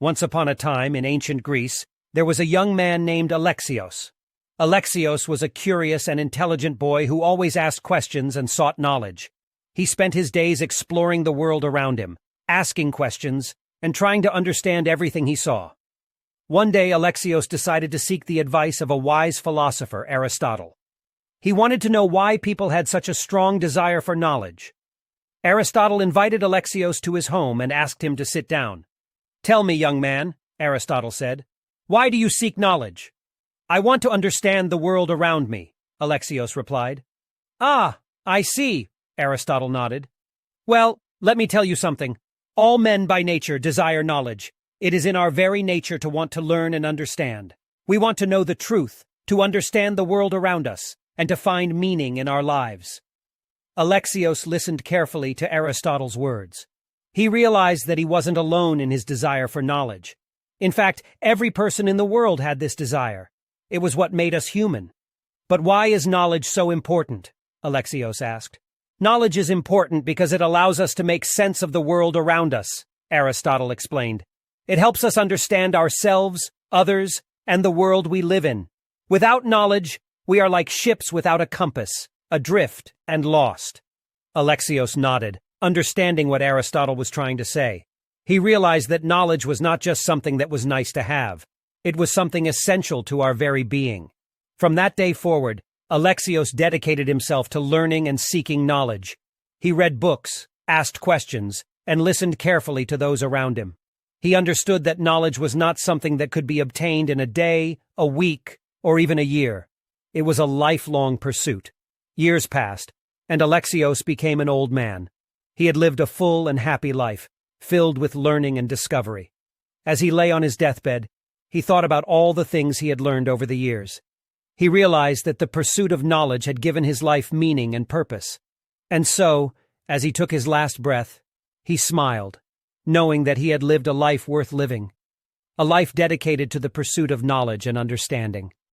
Once upon a time, in ancient Greece, there was a young man named Alexios. Alexios was a curious and intelligent boy who always asked questions and sought knowledge. He spent his days exploring the world around him, asking questions, and trying to understand everything he saw. One day, Alexios decided to seek the advice of a wise philosopher, Aristotle. He wanted to know why people had such a strong desire for knowledge. Aristotle invited Alexios to his home and asked him to sit down. "Tell me, young man," Aristotle said, "why do you seek knowledge?" "I want to understand the world around me," Alexios replied. "Ah, I see," Aristotle nodded. "Well, let me tell you something. All men by nature desire knowledge. It is in our very nature to want to learn and understand. We want to know the truth, to understand the world around us, and to find meaning in our lives." Alexios listened carefully to Aristotle's words. He realized that he wasn't alone in his desire for knowledge. In fact, every person in the world had this desire. It was what made us human. "But why is knowledge so important?" Alexios asked. "Knowledge is important because it allows us to make sense of the world around us," Aristotle explained. "It helps us understand ourselves, others, and the world we live in. Without knowledge, we are like ships without a compass, adrift and lost." Alexios nodded, understanding what Aristotle was trying to say. He realized that knowledge was not just something that was nice to have. It was something essential to our very being. From that day forward, Alexios dedicated himself to learning and seeking knowledge. He read books, asked questions, and listened carefully to those around him. He understood that knowledge was not something that could be obtained in a day, a week, or even a year. It was a lifelong pursuit. Years passed, and Alexios became an old man. He had lived a full and happy life, filled with learning and discovery. As he lay on his deathbed, he thought about all the things he had learned over the years. He realized that the pursuit of knowledge had given his life meaning and purpose. And so, as he took his last breath, he smiled, knowing that he had lived a life worth living, a life dedicated to the pursuit of knowledge and understanding.